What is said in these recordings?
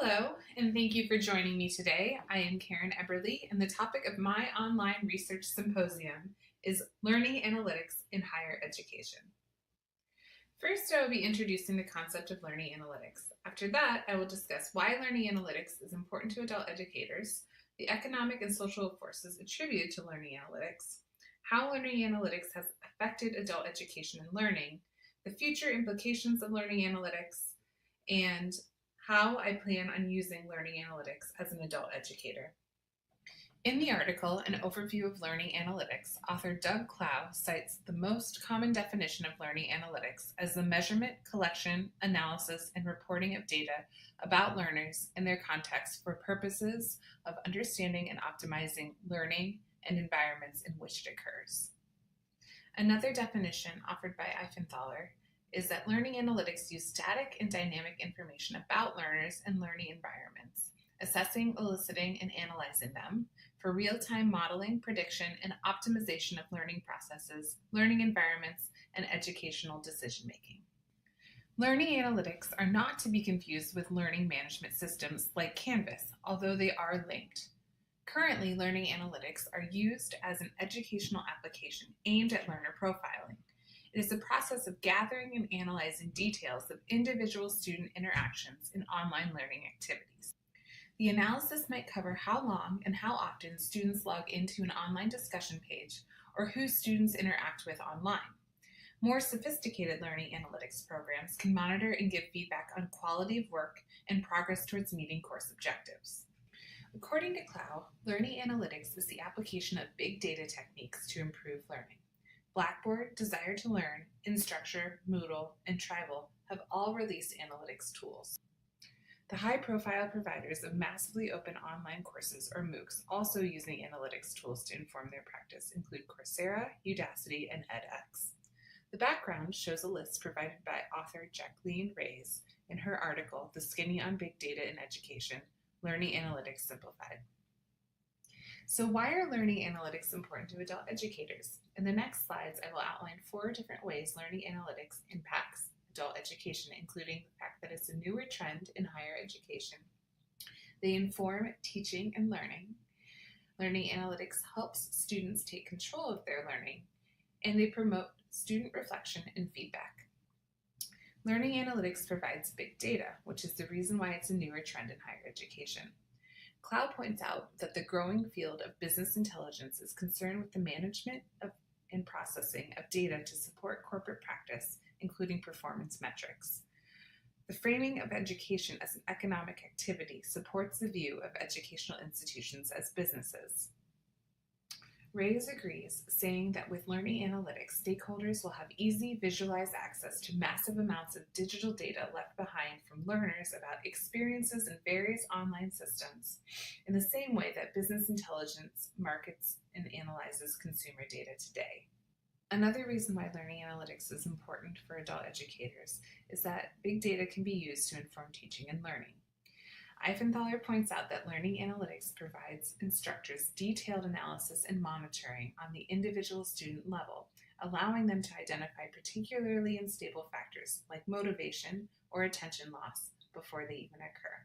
Hello, and thank you for joining me today. I am Karen Eberly, and the topic of my online research symposium is Learning Analytics in Higher Education. First, I will be introducing the concept of learning analytics. After that, I will discuss why learning analytics is important to adult educators, the economic and social forces attributed to learning analytics, how learning analytics has affected adult education and learning, the future implications of learning analytics, and how I plan on using learning analytics as an adult educator. In the article, An Overview of Learning Analytics, author Doug Clow cites the most common definition of learning analytics as the measurement, collection, analysis, and reporting of data about learners and their context for purposes of understanding and optimizing learning and environments in which it occurs. Another definition offered by Eifenthaler is that learning analytics use static and dynamic information about learners and learning environments, assessing, eliciting, and analyzing them for real-time modeling, prediction, and optimization of learning processes, learning environments, and educational decision-making. Learning analytics are not to be confused with learning management systems like Canvas, although they are linked. Currently, learning analytics are used as an educational application aimed at learner profiling. It is a process of gathering and analyzing details of individual student interactions in online learning activities. The analysis might cover how long and how often students log into an online discussion page or who students interact with online. More sophisticated learning analytics programs can monitor and give feedback on quality of work and progress towards meeting course objectives. According to Clow, learning analytics is the application of big data techniques to improve learning. Blackboard, Desire to Learn, Instructure, Moodle, and Tribal have all released analytics tools. The high-profile providers of massively open online courses, or MOOCs, also using analytics tools to inform their practice include Coursera, Udacity, and edX. The background shows a list provided by author Jacqueline Reyes in her article, The Skinny on Big Data in Education, Learning Analytics Simplified. So why are learning analytics important to adult educators? In the next slides, I will outline 4 different ways learning analytics impacts adult education, including the fact that it's a newer trend in higher education. They inform teaching and learning. Learning analytics helps students take control of their learning, and they promote student reflection and feedback. Learning analytics provides big data, which is the reason why it's a newer trend in higher education. Clow points out that the growing field of business intelligence is concerned with the management and processing of data to support corporate practice, including performance metrics. The framing of education as an economic activity supports the view of educational institutions as businesses. Reyes agrees, saying that with learning analytics, stakeholders will have easy, visualized access to massive amounts of digital data left behind from learners about experiences in various online systems, in the same way that business intelligence markets and analyzes consumer data today. Another reason why learning analytics is important for adult educators is that big data can be used to inform teaching and learning. Eifenthaler points out that learning analytics provides instructors detailed analysis and monitoring on the individual student level, allowing them to identify particularly unstable factors like motivation or attention loss before they even occur.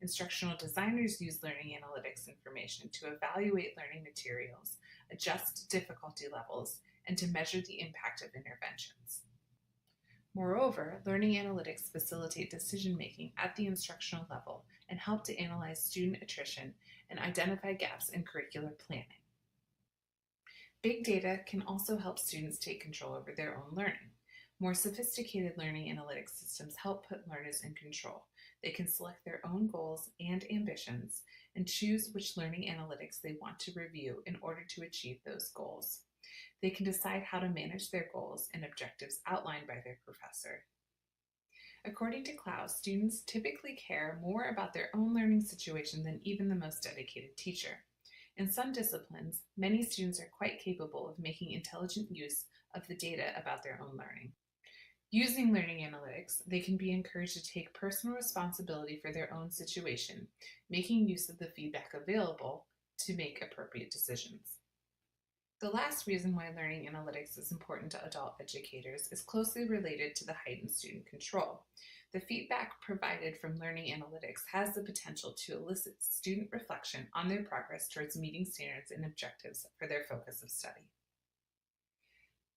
Instructional designers use learning analytics information to evaluate learning materials, adjust difficulty levels, and to measure the impact of interventions. Moreover, learning analytics facilitate decision-making at the instructional level and help to analyze student attrition and identify gaps in curricular planning. Big data can also help students take control over their own learning. More sophisticated learning analytics systems help put learners in control. They can select their own goals and ambitions and choose which learning analytics they want to review in order to achieve those goals. They can decide how to manage their goals and objectives outlined by their professor. According to Clow, students typically care more about their own learning situation than even the most dedicated teacher. In some disciplines, many students are quite capable of making intelligent use of the data about their own learning. Using learning analytics, they can be encouraged to take personal responsibility for their own situation, making use of the feedback available to make appropriate decisions. The last reason why learning analytics is important to adult educators is closely related to the heightened student control. The feedback provided from learning analytics has the potential to elicit student reflection on their progress towards meeting standards and objectives for their focus of study.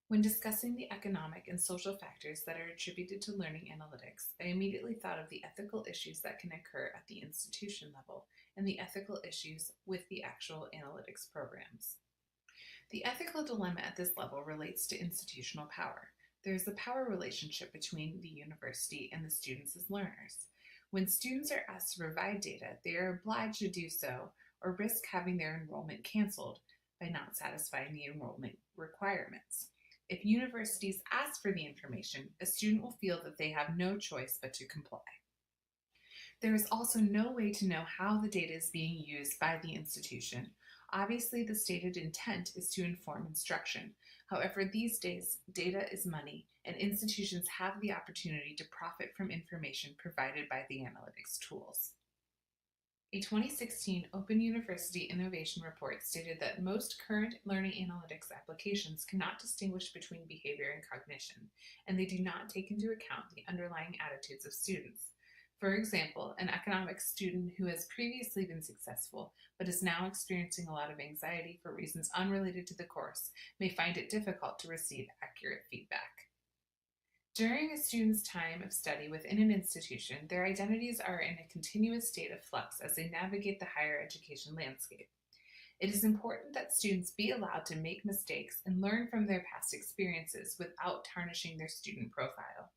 When discussing the economic and social factors that are attributed to learning analytics, I immediately thought of the ethical issues that can occur at the institution level and the ethical issues with the actual analytics programs. The ethical dilemma at this level relates to institutional power. There is a power relationship between the university and the students as learners. When students are asked to provide data, they are obliged to do so or risk having their enrollment canceled by not satisfying the enrollment requirements. If universities ask for the information, a student will feel that they have no choice but to comply. There is also no way to know how the data is being used by the institution. Obviously, the stated intent is to inform instruction. However, these days, data is money, and institutions have the opportunity to profit from information provided by the analytics tools. A 2016 Open University Innovation Report stated that most current learning analytics applications cannot distinguish between behavior and cognition, and they do not take into account the underlying attitudes of students. For example, an economics student who has previously been successful but is now experiencing a lot of anxiety for reasons unrelated to the course may find it difficult to receive accurate feedback. During a student's time of study within an institution, their identities are in a continuous state of flux as they navigate the higher education landscape. It is important that students be allowed to make mistakes and learn from their past experiences without tarnishing their student profile.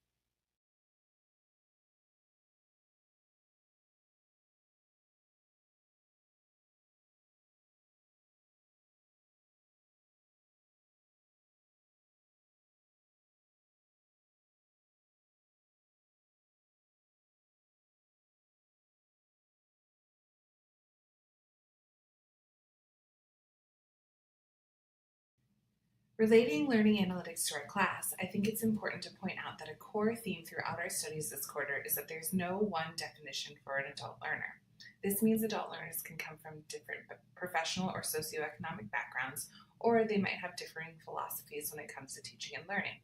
Relating learning analytics to our class, I think it's important to point out that a core theme throughout our studies this quarter is that there's no one definition for an adult learner. This means adult learners can come from different professional or socioeconomic backgrounds, or they might have differing philosophies when it comes to teaching and learning.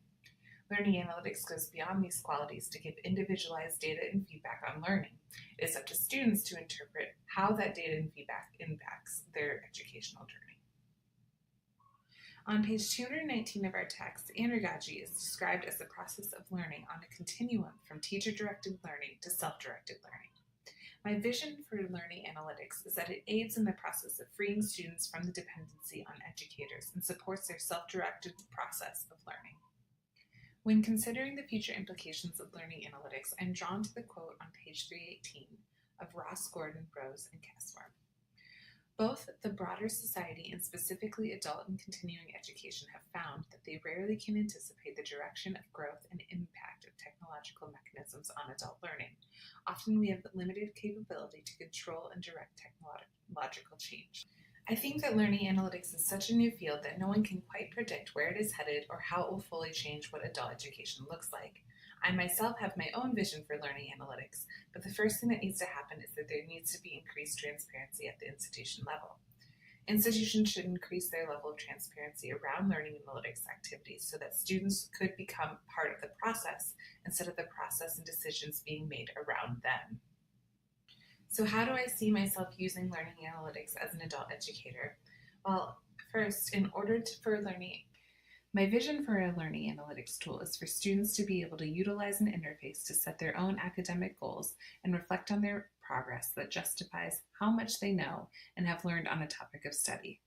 Learning analytics goes beyond these qualities to give individualized data and feedback on learning. It is up to students to interpret how that data and feedback impacts their educational journey. On page 219 of our text, andragogy is described as the process of learning on a continuum from teacher-directed learning to self-directed learning. My vision for learning analytics is that it aids in the process of freeing students from the dependency on educators and supports their self-directed process of learning. When considering the future implications of learning analytics, I'm drawn to the quote on page 318 of Ross, Gordon, Rose, and Casworm. Both the broader society and specifically adult and continuing education have found that they rarely can anticipate the direction of growth and impact of technological mechanisms on adult learning. Often we have limited capability to control and direct technological change. I think that learning analytics is such a new field that no one can quite predict where it is headed or how it will fully change what adult education looks like. I myself have my own vision for learning analytics, but the first thing that needs to happen is that there needs to be increased transparency at the institution level. Institutions should increase their level of transparency around learning analytics activities so that students could become part of the process instead of the process and decisions being made around them. So how do I see myself using learning analytics as an adult educator? Well, first, my vision for a learning analytics tool is for students to be able to utilize an interface to set their own academic goals and reflect on their progress that justifies how much they know and have learned on a topic of study.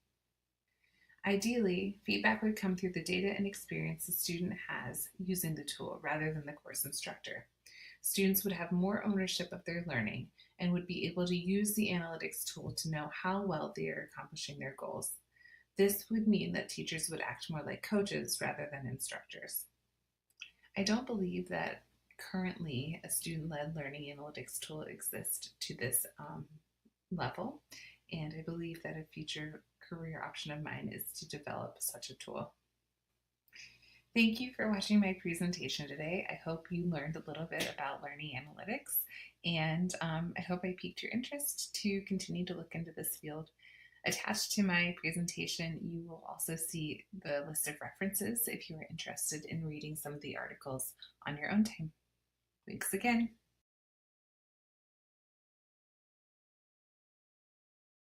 Ideally, feedback would come through the data and experience the student has using the tool rather than the course instructor. Students would have more ownership of their learning and would be able to use the analytics tool to know how well they are accomplishing their goals. This would mean that teachers would act more like coaches rather than instructors. I don't believe that currently a student-led learning analytics tool exists to this level, and I believe that a future career option of mine is to develop such a tool. Thank you for watching my presentation today. I hope you learned a little bit about learning analytics, and I hope I piqued your interest to continue to look into this field. Attached to my presentation, you will also see the list of references if you are interested in reading some of the articles on your own time. Thanks again.